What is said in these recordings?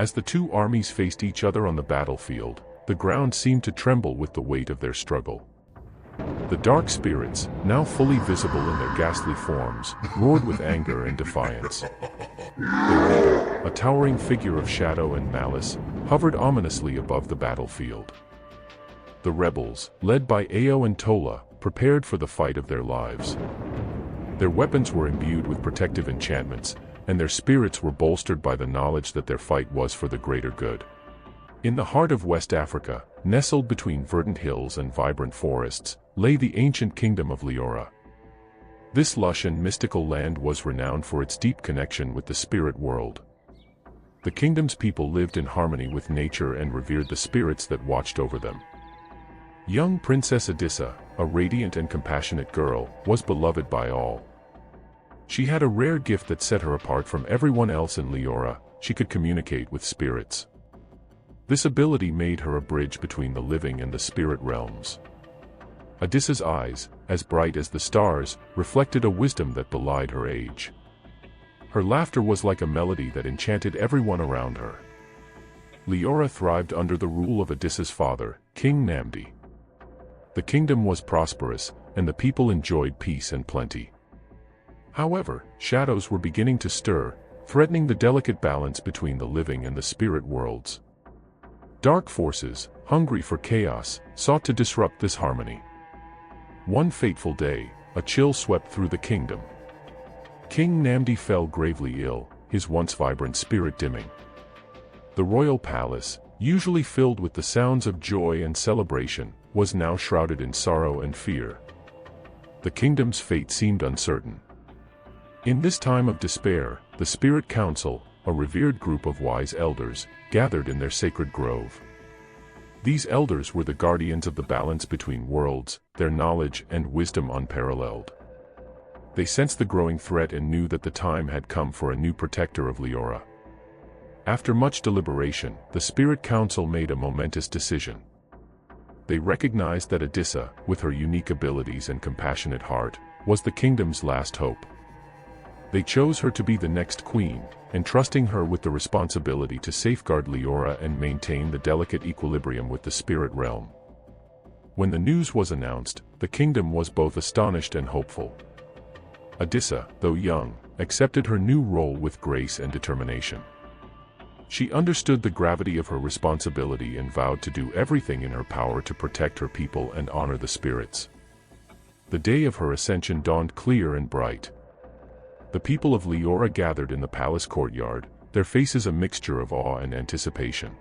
As the two armies faced each other on the battlefield, the ground seemed to tremble with the weight of their struggle. The dark spirits, now fully visible in their ghastly forms, roared with anger and defiance. Their leader, a towering figure of shadow and malice, hovered ominously above the battlefield. The rebels, led by Ao and Tola, prepared for the fight of their lives. Their weapons were imbued with protective enchantments, and their spirits were bolstered by the knowledge that their fight was for the greater good. In the heart of West Africa, nestled between verdant hills and vibrant forests, lay the ancient kingdom of Liora. This lush and mystical land was renowned for its deep connection with the spirit world. The kingdom's people lived in harmony with nature and revered the spirits that watched over them. Young Princess Adisa, a radiant and compassionate girl, was beloved by all. She had a rare gift that set her apart from everyone else in Liora: she could communicate with spirits. This ability made her a bridge between the living and the spirit realms. Adisa's eyes, as bright as the stars, reflected a wisdom that belied her age. Her laughter was like a melody that enchanted everyone around her. Liora thrived under the rule of Adisa's father, King Namdi. The kingdom was prosperous, and the people enjoyed peace and plenty. However, shadows were beginning to stir, threatening the delicate balance between the living and the spirit worlds. Dark forces, hungry for chaos, sought to disrupt this harmony. One fateful day, a chill swept through the kingdom. King Namdi fell gravely ill, his once vibrant spirit dimming. The royal palace, usually filled with the sounds of joy and celebration, was now shrouded in sorrow and fear. The kingdom's fate seemed uncertain. In this time of despair, the Spirit Council, a revered group of wise elders, gathered in their sacred grove. These elders were the guardians of the balance between worlds, their knowledge and wisdom unparalleled. They sensed the growing threat and knew that the time had come for a new protector of Liora. After much deliberation, the Spirit Council made a momentous decision. They recognized that Adisa, with her unique abilities and compassionate heart, was the kingdom's last hope. They chose her to be the next queen, entrusting her with the responsibility to safeguard Liora and maintain the delicate equilibrium with the spirit realm. When the news was announced, the kingdom was both astonished and hopeful. Adisa, though young, accepted her new role with grace and determination. She understood the gravity of her responsibility and vowed to do everything in her power to protect her people and honor the spirits. The day of her ascension dawned clear and bright. The people of Liora gathered in the palace courtyard, their faces a mixture of awe and anticipation.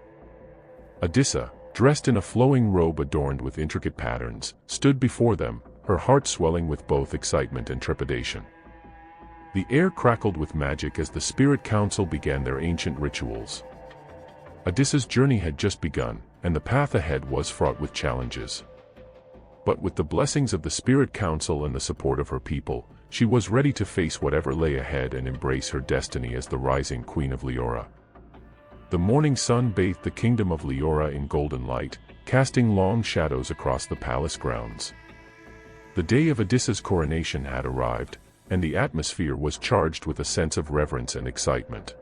Adisa, dressed in a flowing robe adorned with intricate patterns, stood before them, her heart swelling with both excitement and trepidation. The air crackled with magic as the Spirit Council began their ancient rituals. Adisa's journey had just begun, and the path ahead was fraught with challenges. But with the blessings of the Spirit Council and the support of her people, she was ready to face whatever lay ahead and embrace her destiny as the rising queen of Liora. The morning sun bathed the kingdom of Liora in golden light, casting long shadows across the palace grounds. The day of Adisa's coronation had arrived, and the atmosphere was charged with a sense of reverence and excitement.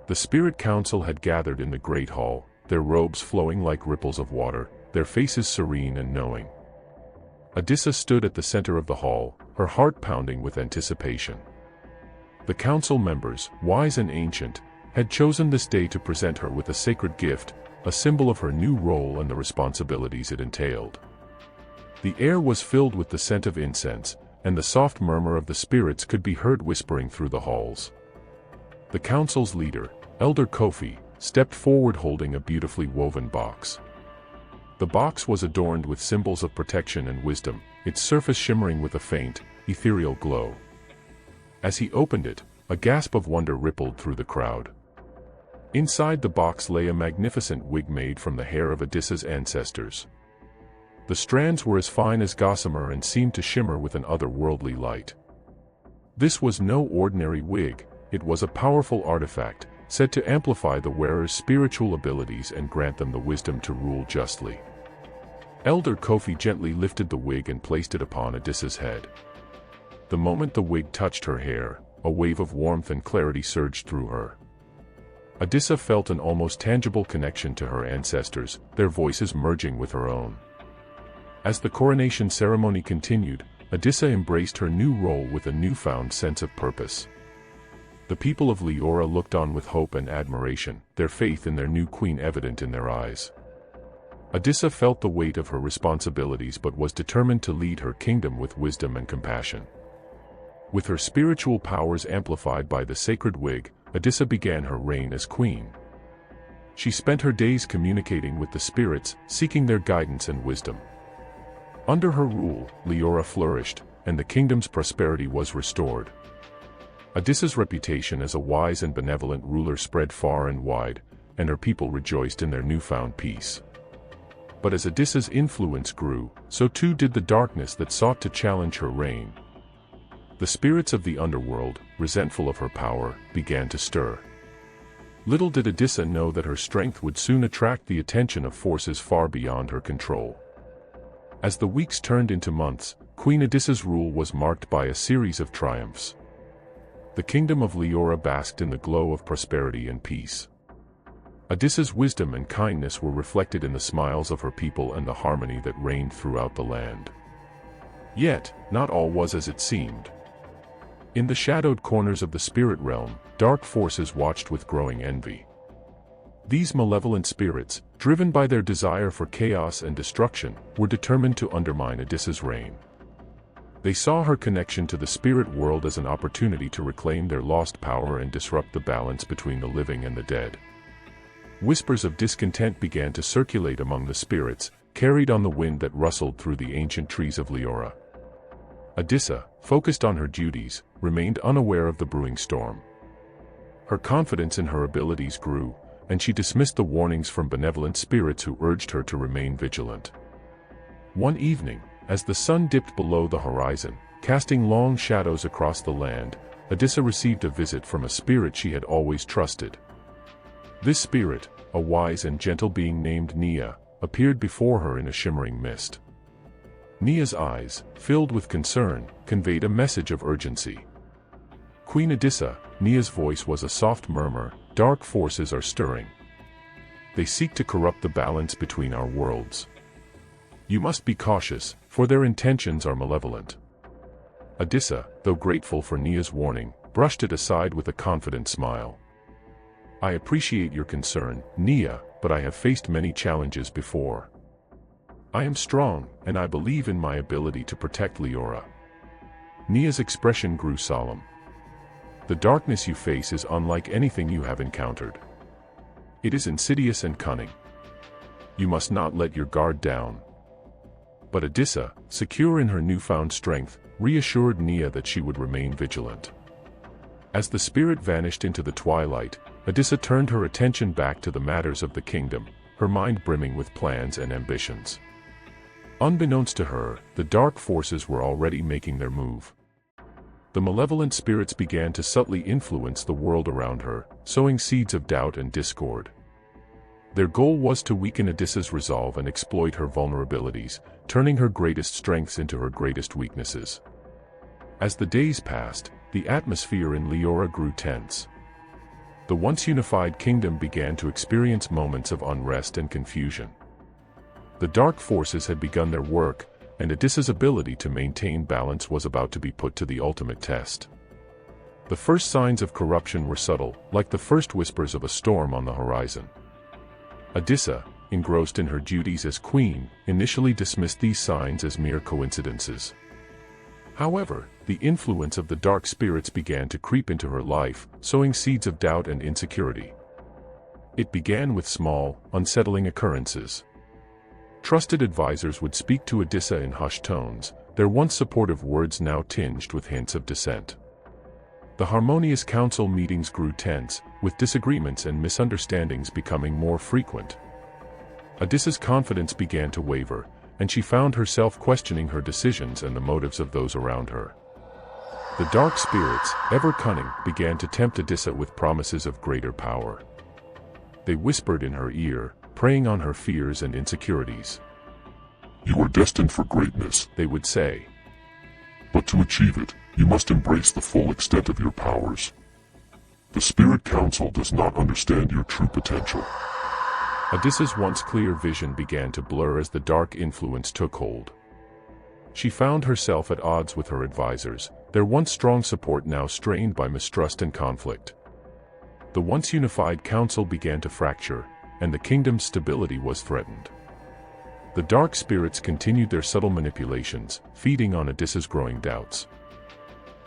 The Spirit Council had gathered in the great hall, their robes flowing like ripples of water, their faces serene and knowing. Adisa stood at the center of the hall, her heart pounding with anticipation. The council members, wise and ancient, had chosen this day to present her with a sacred gift, a symbol of her new role and the responsibilities it entailed. The air was filled with the scent of incense, and the soft murmur of the spirits could be heard whispering through the halls. The council's leader, Elder Kofi, stepped forward holding a beautifully woven box. The box was adorned with symbols of protection and wisdom, its surface shimmering with a faint, ethereal glow. As he opened it, a gasp of wonder rippled through the crowd. Inside the box lay a magnificent wig made from the hair of Adisa's ancestors. The strands were as fine as gossamer and seemed to shimmer with an otherworldly light. This was no ordinary wig, it was a powerful artifact, said to amplify the wearer's spiritual abilities and grant them the wisdom to rule justly. Elder Kofi gently lifted the wig and placed it upon Adisa's head. The moment the wig touched her hair, a wave of warmth and clarity surged through her. Adisa felt an almost tangible connection to her ancestors, their voices merging with her own. As the coronation ceremony continued, Adisa embraced her new role with a newfound sense of purpose. The people of Liora looked on with hope and admiration, their faith in their new queen evident in their eyes. Adisa felt the weight of her responsibilities but was determined to lead her kingdom with wisdom and compassion. With her spiritual powers amplified by the sacred wig, Adisa began her reign as queen. She spent her days communicating with the spirits, seeking their guidance and wisdom. Under her rule, Liora flourished, and the kingdom's prosperity was restored. Adisa's reputation as a wise and benevolent ruler spread far and wide, and her people rejoiced in their newfound peace. But as Adisa's influence grew, so too did the darkness that sought to challenge her reign. The spirits of the underworld, resentful of her power, began to stir. Little did Adisa know that her strength would soon attract the attention of forces far beyond her control. As the weeks turned into months, Queen Adisa's rule was marked by a series of triumphs. The kingdom of Liora basked in the glow of prosperity and peace. Adisa's wisdom and kindness were reflected in the smiles of her people and the harmony that reigned throughout the land. Yet, not all was as it seemed. In the shadowed corners of the spirit realm, dark forces watched with growing envy. These malevolent spirits, driven by their desire for chaos and destruction, were determined to undermine Adisa's reign. They saw her connection to the spirit world as an opportunity to reclaim their lost power and disrupt the balance between the living and the dead. Whispers of discontent began to circulate among the spirits, carried on the wind that rustled through the ancient trees of Liora. Adisa, focused on her duties, remained unaware of the brewing storm. Her confidence in her abilities grew, and she dismissed the warnings from benevolent spirits who urged her to remain vigilant. One evening, as the sun dipped below the horizon, casting long shadows across the land, Adisa received a visit from a spirit she had always trusted. This spirit, a wise and gentle being named Nia, appeared before her in a shimmering mist. Nia's eyes, filled with concern, conveyed a message of urgency. Queen Adisa, Nia's voice was a soft murmur, dark forces are stirring. They seek to corrupt the balance between our worlds. You must be cautious, for their intentions are malevolent. Adisa, though grateful for Nia's warning, brushed it aside with a confident smile. I appreciate your concern, Nia, but I have faced many challenges before. I am strong, and I believe in my ability to protect Liora. Nia's expression grew solemn. The darkness you face is unlike anything you have encountered. It is insidious and cunning. You must not let your guard down. But Adisa, secure in her newfound strength, reassured Nia that she would remain vigilant. As the spirit vanished into the twilight, Adisa turned her attention back to the matters of the kingdom, her mind brimming with plans and ambitions. Unbeknownst to her, the dark forces were already making their move. The malevolent spirits began to subtly influence the world around her, sowing seeds of doubt and discord. Their goal was to weaken Adisa's resolve and exploit her vulnerabilities, turning her greatest strengths into her greatest weaknesses. As the days passed, the atmosphere in Liora grew tense. The once unified kingdom began to experience moments of unrest and confusion. The dark forces had begun their work, and Adisa's ability to maintain balance was about to be put to the ultimate test. The first signs of corruption were subtle, like the first whispers of a storm on the horizon. Adisa, engrossed in her duties as queen, initially dismissed these signs as mere coincidences. However, the influence of the dark spirits began to creep into her life, sowing seeds of doubt and insecurity. It began with small, unsettling occurrences. Trusted advisors would speak to Adisa in hushed tones, their once supportive words now tinged with hints of dissent. The harmonious council meetings grew tense, with disagreements and misunderstandings becoming more frequent. Adisa's confidence began to waver, and she found herself questioning her decisions and the motives of those around her. The dark spirits, ever cunning, began to tempt Adisa with promises of greater power. They whispered in her ear, preying on her fears and insecurities. You are destined for greatness, they would say. But to achieve it, you must embrace the full extent of your powers. The Spirit Council does not understand your true potential. Adisa's once clear vision began to blur as the dark influence took hold. She found herself at odds with her advisors, their once strong support now strained by mistrust and conflict. The once unified council began to fracture, and the kingdom's stability was threatened. The dark spirits continued their subtle manipulations, feeding on Adisa's growing doubts.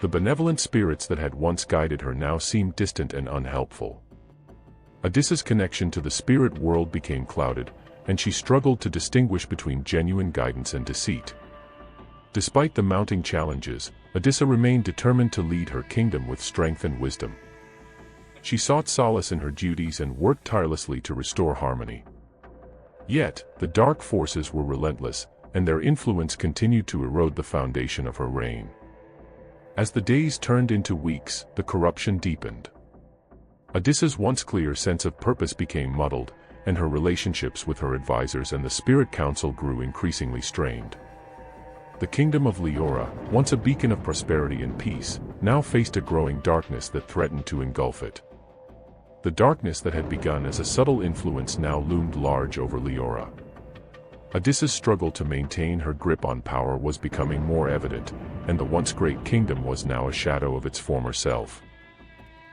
The benevolent spirits that had once guided her now seemed distant and unhelpful. Adisa's connection to the spirit world became clouded, and she struggled to distinguish between genuine guidance and deceit. Despite the mounting challenges, Adisa remained determined to lead her kingdom with strength and wisdom. She sought solace in her duties and worked tirelessly to restore harmony. Yet, the dark forces were relentless, and their influence continued to erode the foundation of her reign. As the days turned into weeks, the corruption deepened. Adisa's once clear sense of purpose became muddled, and her relationships with her advisors and the Spirit Council grew increasingly strained. The kingdom of Liora, once a beacon of prosperity and peace, now faced a growing darkness that threatened to engulf it. The darkness that had begun as a subtle influence now loomed large over Liora. Adisa's struggle to maintain her grip on power was becoming more evident, and the once great kingdom was now a shadow of its former self.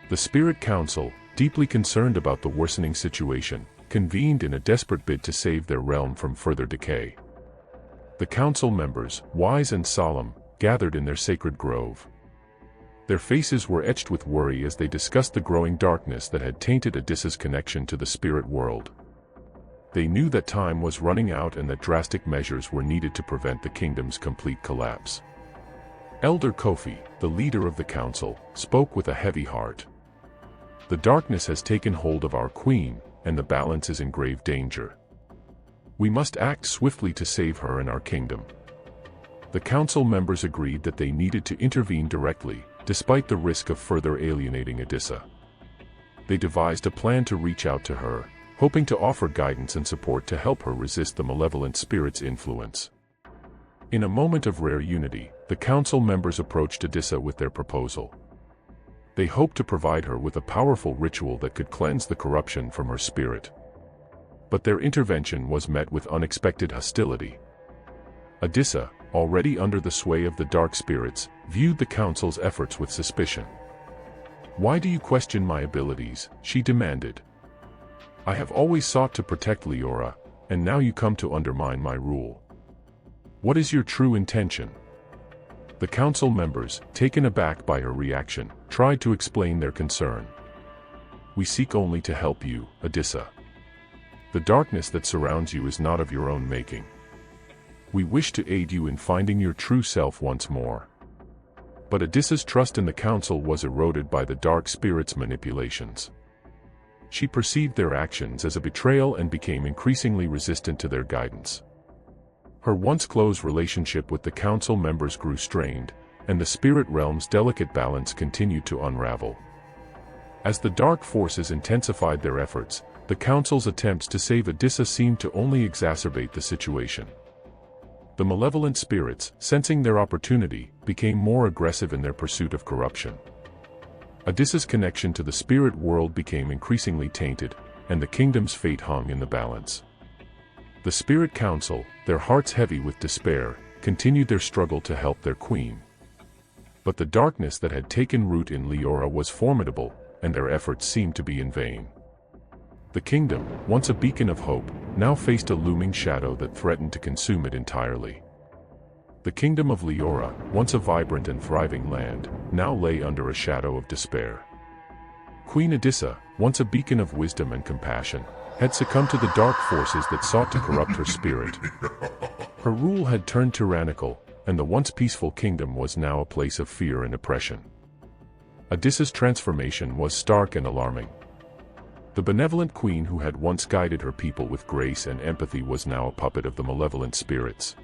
The Spirit Council, deeply concerned about the worsening situation, convened in a desperate bid to save their realm from further decay. The council members, wise and solemn, gathered in their sacred grove. Their faces were etched with worry as they discussed the growing darkness that had tainted Adisa's connection to the spirit world. They knew that time was running out and that drastic measures were needed to prevent the kingdom's complete collapse. Elder Kofi, the leader of the council, spoke with a heavy heart. The darkness has taken hold of our queen, and the balance is in grave danger. We must act swiftly to save her and our kingdom. The council members agreed that they needed to intervene directly, despite the risk of further alienating Adisa. They devised a plan to reach out to her, hoping to offer guidance and support to help her resist the malevolent spirit's influence. In a moment of rare unity, the council members approached Adisa with their proposal. They hoped to provide her with a powerful ritual that could cleanse the corruption from her spirit. But their intervention was met with unexpected hostility. Adisa, already under the sway of the dark spirits, viewed the council's efforts with suspicion. "Why do you question my abilities?" she demanded. "I have always sought to protect Liora, and now you come to undermine my rule. What is your true intention?" The council members, taken aback by her reaction, tried to explain their concern. "We seek only to help you, Adisa. The darkness that surrounds you is not of your own making. We wish to aid you in finding your true self once more." But Adisa's trust in the council was eroded by the dark spirit's manipulations. She perceived their actions as a betrayal and became increasingly resistant to their guidance. Her once close relationship with the council members grew strained, and the spirit realm's delicate balance continued to unravel. As the dark forces intensified their efforts, the council's attempts to save Adisa seemed to only exacerbate the situation. The malevolent spirits, sensing their opportunity, became more aggressive in their pursuit of corruption. Adisa's connection to the spirit world became increasingly tainted, and the kingdom's fate hung in the balance. The Spirit Council, their hearts heavy with despair, continued their struggle to help their queen. But the darkness that had taken root in Liora was formidable, and their efforts seemed to be in vain. The kingdom, once a beacon of hope, now faced a looming shadow that threatened to consume it entirely. The kingdom of Liora, once a vibrant and thriving land, now lay under a shadow of despair. Queen Adisa, once a beacon of wisdom and compassion, had succumbed to the dark forces that sought to corrupt her spirit. Her rule had turned tyrannical, and the once peaceful kingdom was now a place of fear and oppression. Adisa's transformation was stark and alarming. The benevolent queen who had once guided her people with grace and empathy was now a puppet of the malevolent spirits.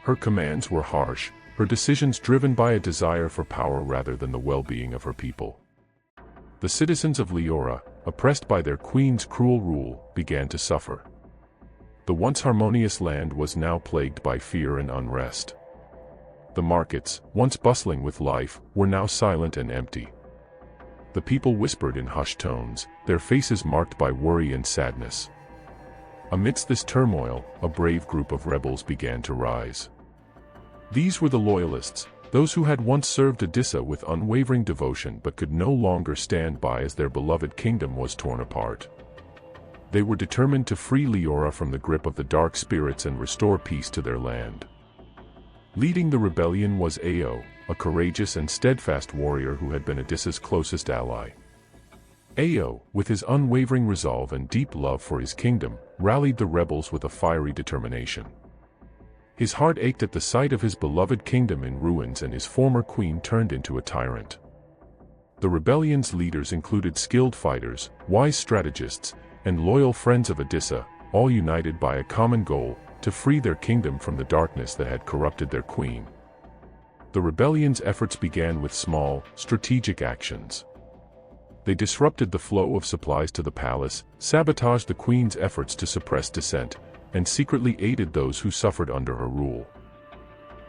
Her commands were harsh, her decisions driven by a desire for power rather than the well-being of her people. The citizens of Liora, oppressed by their queen's cruel rule, began to suffer. The once harmonious land was now plagued by fear and unrest. The markets, once bustling with life, were now silent and empty. The people whispered in hushed tones, their faces marked by worry and sadness. Amidst this turmoil, a brave group of rebels began to rise. These were the Loyalists, those who had once served Adisa with unwavering devotion but could no longer stand by as their beloved kingdom was torn apart. They were determined to free Liora from the grip of the dark spirits and restore peace to their land. Leading the rebellion was Ao, a courageous and steadfast warrior who had been Adisa's closest ally. Ao, with his unwavering resolve and deep love for his kingdom, rallied the rebels with a fiery determination. His heart ached at the sight of his beloved kingdom in ruins and his former queen turned into a tyrant. The rebellion's leaders included skilled fighters, wise strategists, and loyal friends of Adisa, all united by a common goal, to free their kingdom from the darkness that had corrupted their queen. The rebellion's efforts began with small, strategic actions. They disrupted the flow of supplies to the palace, sabotaged the queen's efforts to suppress dissent, and secretly aided those who suffered under her rule.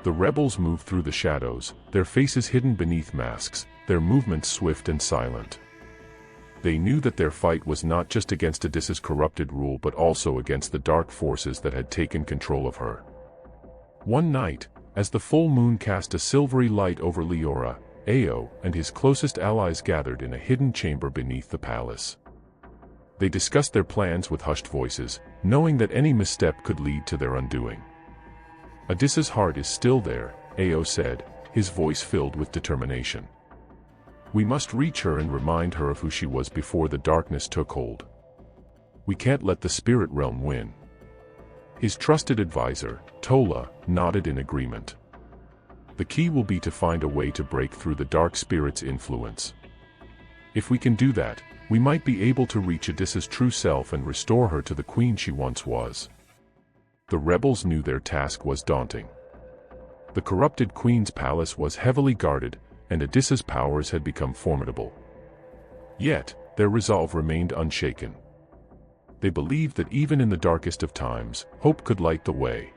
The rebels moved through the shadows, their faces hidden beneath masks, their movements swift and silent. They knew that their fight was not just against Adisa's corrupted rule but also against the dark forces that had taken control of her. One night, as the full moon cast a silvery light over Liora, Ao and his closest allies gathered in a hidden chamber beneath the palace. They discussed their plans with hushed voices, knowing that any misstep could lead to their undoing. Adisa's heart is still there, Ao said, his voice filled with determination. We must reach her and remind her of who she was before the darkness took hold. We can't let the spirit realm win. His trusted advisor, Tola, nodded in agreement. The key will be to find a way to break through the dark spirit's influence. If we can do that, we might be able to reach Adisa's true self and restore her to the queen she once was. The rebels knew their task was daunting. The corrupted queen's palace was heavily guarded, and Adisa's powers had become formidable. Yet, their resolve remained unshaken. They believed that even in the darkest of times, hope could light the way.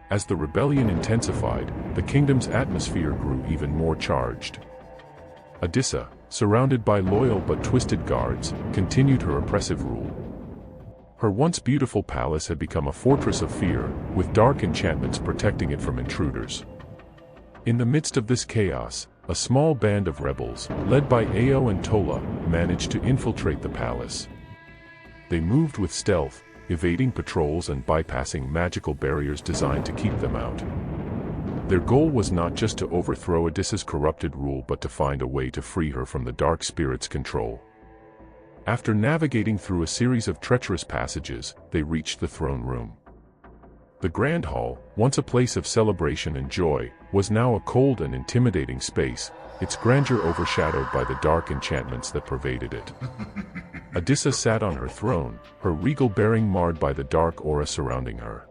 As the rebellion intensified, the kingdom's atmosphere grew even more charged. Adisa, surrounded by loyal but twisted guards, continued her oppressive rule. Her once beautiful palace had become a fortress of fear, with dark enchantments protecting it from intruders. In the midst of this chaos, a small band of rebels, led by Ao and Tola, managed to infiltrate the palace. They moved with stealth, evading patrols and bypassing magical barriers designed to keep them out. Their goal was not just to overthrow Adisa's corrupted rule but to find a way to free her from the dark spirit's control. After navigating through a series of treacherous passages, they reached the throne room. The Grand Hall, once a place of celebration and joy, was now a cold and intimidating space, its grandeur overshadowed by the dark enchantments that pervaded it. Adisa sat on her throne, her regal bearing marred by the dark aura surrounding her.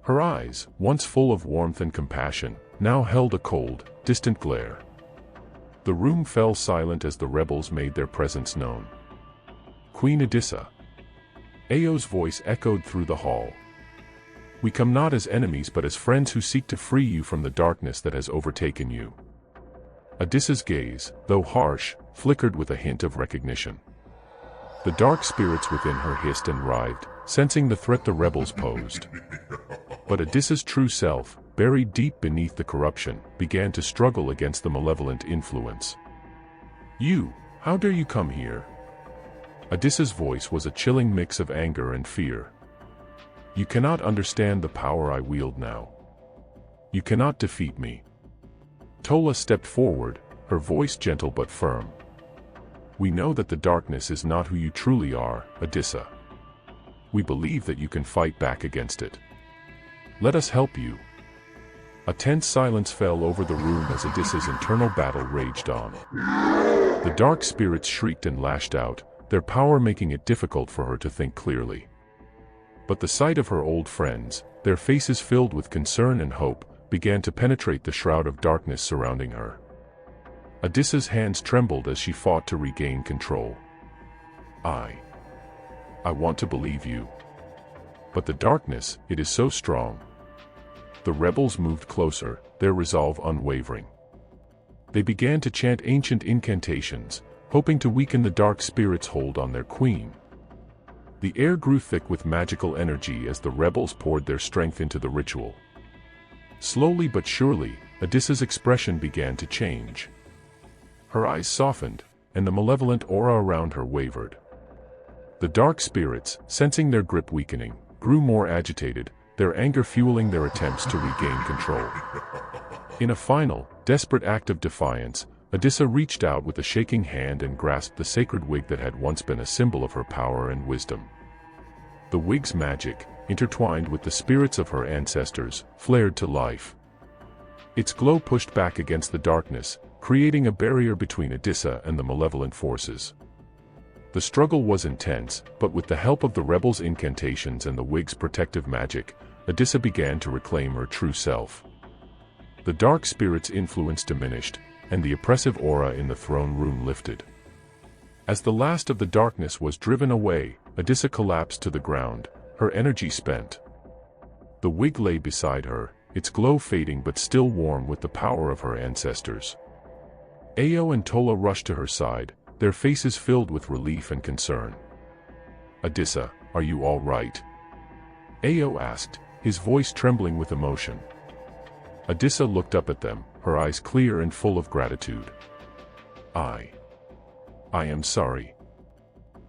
Her eyes, once full of warmth and compassion, now held a cold, distant glare. The room fell silent as the rebels made their presence known. Queen Adisa. Ao's voice echoed through the hall. We come not as enemies but as friends who seek to free you from the darkness that has overtaken you. Adisa's gaze, though harsh, flickered with a hint of recognition. The dark spirits within her hissed and writhed, sensing the threat the rebels posed. But Adisa's true self, buried deep beneath the corruption, began to struggle against the malevolent influence. You, how dare you come here? Adisa's voice was a chilling mix of anger and fear. You cannot understand the power I wield now. You cannot defeat me. Tola stepped forward, her voice gentle but firm. We know that the darkness is not who you truly are, Adisa. We believe that you can fight back against it. Let us help you. A tense silence fell over the room as Adisa's internal battle raged on. The dark spirits shrieked and lashed out, their power making it difficult for her to think clearly. But the sight of her old friends, their faces filled with concern and hope, began to penetrate the shroud of darkness surrounding her. Adisa's hands trembled as she fought to regain control. I want to believe you. But the darkness, it is so strong. The rebels moved closer, their resolve unwavering. They began to chant ancient incantations, hoping to weaken the dark spirits' hold on their queen. The air grew thick with magical energy as the rebels poured their strength into the ritual. Slowly but surely, Adisa's expression began to change. Her eyes softened, and the malevolent aura around her wavered. The dark spirits, sensing their grip weakening, grew more agitated, their anger fueling their attempts to regain control. In a final, desperate act of defiance, Adisa reached out with a shaking hand and grasped the sacred wig that had once been a symbol of her power and wisdom. The wig's magic, intertwined with the spirits of her ancestors, flared to life. Its glow pushed back against the darkness, creating a barrier between Adisa and the malevolent forces. The struggle was intense, but with the help of the rebels' incantations and the wig's protective magic, Adisa began to reclaim her true self. The dark spirit's influence diminished, and the oppressive aura in the throne room lifted. As the last of the darkness was driven away, Adisa collapsed to the ground, her energy spent. The wig lay beside her, its glow fading but still warm with the power of her ancestors. Ayo and Tola rushed to her side, their faces filled with relief and concern. "Adisa, are you all right?" Ayo asked, his voice trembling with emotion. Adisa looked up at them, her eyes clear and full of gratitude. I am sorry.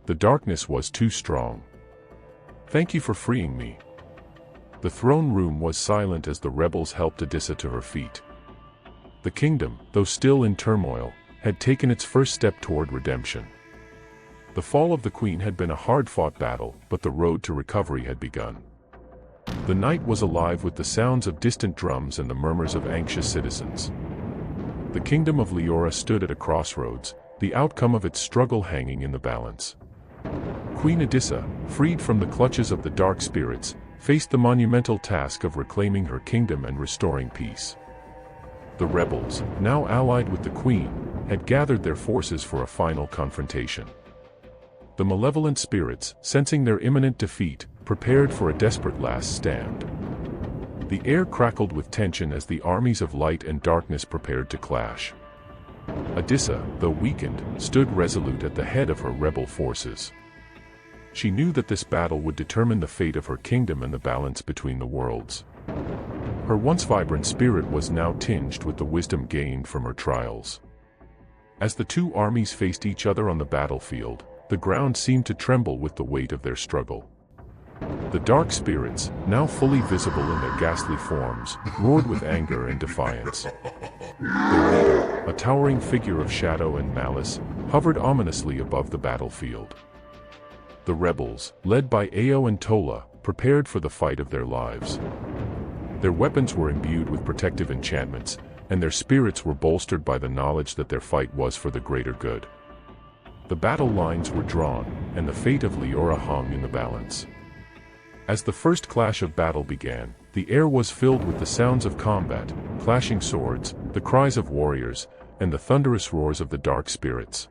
The darkness was too strong. Thank you for freeing me." The throne room was silent as the rebels helped Adisa to her feet. The kingdom, though still in turmoil, had taken its first step toward redemption. The fall of the queen had been a hard-fought battle, but the road to recovery had begun. The night was alive with the sounds of distant drums and the murmurs of anxious citizens. The kingdom of Liora stood at a crossroads, the outcome of its struggle hanging in the balance. Queen Adisa, freed from the clutches of the dark spirits, faced the monumental task of reclaiming her kingdom and restoring peace. The rebels, now allied with the queen, had gathered their forces for a final confrontation. The malevolent spirits, sensing their imminent defeat, prepared for a desperate last stand. The air crackled with tension as the armies of light and darkness prepared to clash. Adisa, though weakened, stood resolute at the head of her rebel forces. She knew that this battle would determine the fate of her kingdom and the balance between the worlds. Her once vibrant spirit was now tinged with the wisdom gained from her trials. As the two armies faced each other on the battlefield, the ground seemed to tremble with the weight of their struggle. The dark spirits, now fully visible in their ghastly forms, roared with anger and defiance. Their leader, a towering figure of shadow and malice, hovered ominously above the battlefield. The rebels, led by Ayo and Tola, prepared for the fight of their lives. Their weapons were imbued with protective enchantments, and their spirits were bolstered by the knowledge that their fight was for the greater good. The battle lines were drawn, and the fate of Liora hung in the balance. As the first clash of battle began, the air was filled with the sounds of combat, clashing swords, the cries of warriors, and the thunderous roars of the dark spirits.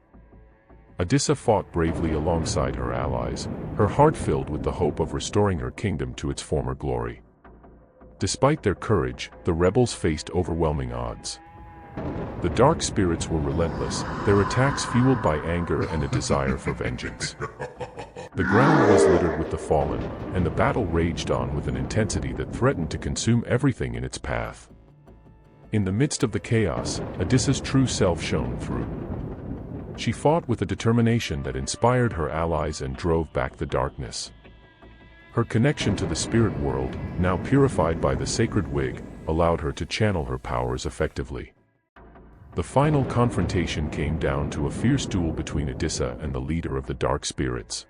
Adisa fought bravely alongside her allies, her heart filled with the hope of restoring her kingdom to its former glory. Despite their courage, the rebels faced overwhelming odds. The dark spirits were relentless, their attacks fueled by anger and a desire for vengeance. The ground was littered with the fallen, and the battle raged on with an intensity that threatened to consume everything in its path. In the midst of the chaos, Adisa's true self shone through. She fought with a determination that inspired her allies and drove back the darkness. Her connection to the spirit world, now purified by the sacred wig, allowed her to channel her powers effectively. The final confrontation came down to a fierce duel between Adisa and the leader of the dark spirits.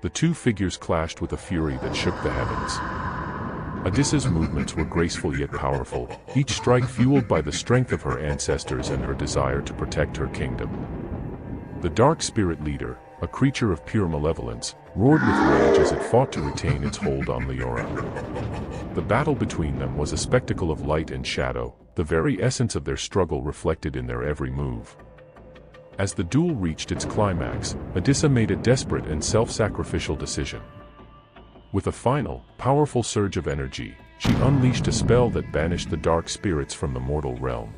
The two figures clashed with a fury that shook the heavens. Adisa's movements were graceful yet powerful, each strike fueled by the strength of her ancestors and her desire to protect her kingdom. The dark spirit leader, a creature of pure malevolence, roared with rage as it fought to retain its hold on Liora. The battle between them was a spectacle of light and shadow, the very essence of their struggle reflected in their every move. As the duel reached its climax, Adisa made a desperate and self-sacrificial decision. With a final, powerful surge of energy, she unleashed a spell that banished the dark spirits from the mortal realm.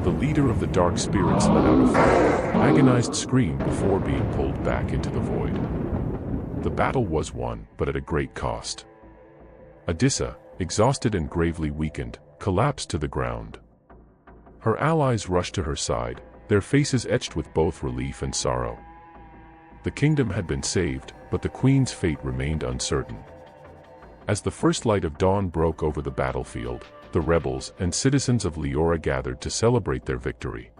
the leader of the dark spirits let out a final, agonized scream before being pulled back into the void. The battle was won, but at a great cost. Adisa, exhausted and gravely weakened, collapsed to the ground. Her allies rushed to her side, their faces etched with both relief and sorrow. The kingdom had been saved, but the queen's fate remained uncertain. As the first light of dawn broke over the battlefield, the rebels and citizens of Liora gathered to celebrate their victory.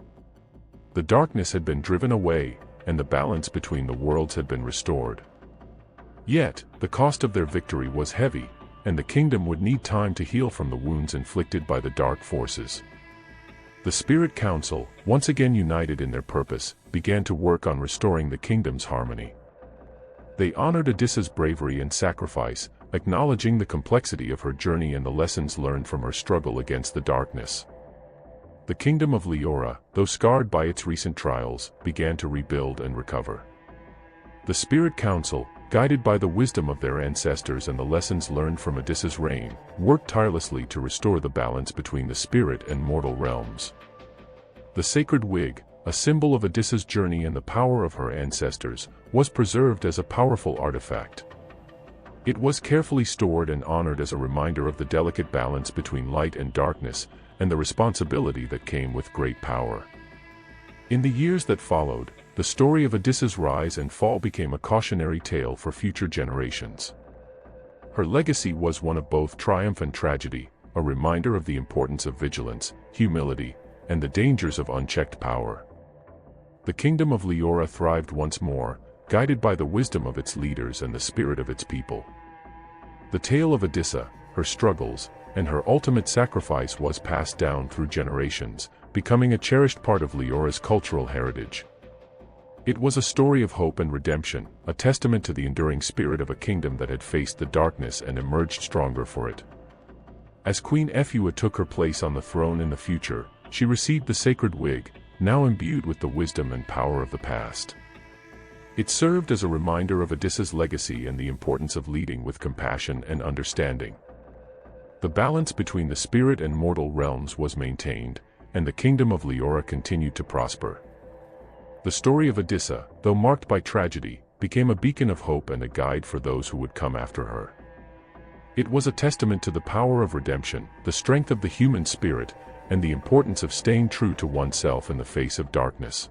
The darkness had been driven away, and the balance between the worlds had been restored. Yet, the cost of their victory was heavy, and the kingdom would need time to heal from the wounds inflicted by the dark forces. The Spirit Council, once again united in their purpose, began to work on restoring the kingdom's harmony. They honored Adisa's bravery and sacrifice, acknowledging the complexity of her journey and the lessons learned from her struggle against the darkness. The kingdom of Liora, though scarred by its recent trials, began to rebuild and recover. The Spirit Council, guided by the wisdom of their ancestors and the lessons learned from Adisa's reign, worked tirelessly to restore the balance between the spirit and mortal realms. The sacred wig, a symbol of Adisa's journey and the power of her ancestors, was preserved as a powerful artifact. It was carefully stored and honored as a reminder of the delicate balance between light and darkness, and the responsibility that came with great power. In the years that followed, the story of Adisa's rise and fall became a cautionary tale for future generations. Her legacy was one of both triumph and tragedy, a reminder of the importance of vigilance, humility, and the dangers of unchecked power. The kingdom of Liora thrived once more, guided by the wisdom of its leaders and the spirit of its people. The tale of Adisa, her struggles, and her ultimate sacrifice was passed down through generations, becoming a cherished part of Liora's cultural heritage. It was a story of hope and redemption, a testament to the enduring spirit of a kingdom that had faced the darkness and emerged stronger for it. As Queen Efua took her place on the throne in the future, she received the sacred wig, now imbued with the wisdom and power of the past. It served as a reminder of Adisa's legacy and the importance of leading with compassion and understanding. The balance between the spirit and mortal realms was maintained, and the kingdom of Liora continued to prosper. The story of Adisa, though marked by tragedy, became a beacon of hope and a guide for those who would come after her. It was a testament to the power of redemption, the strength of the human spirit, and the importance of staying true to oneself in the face of darkness.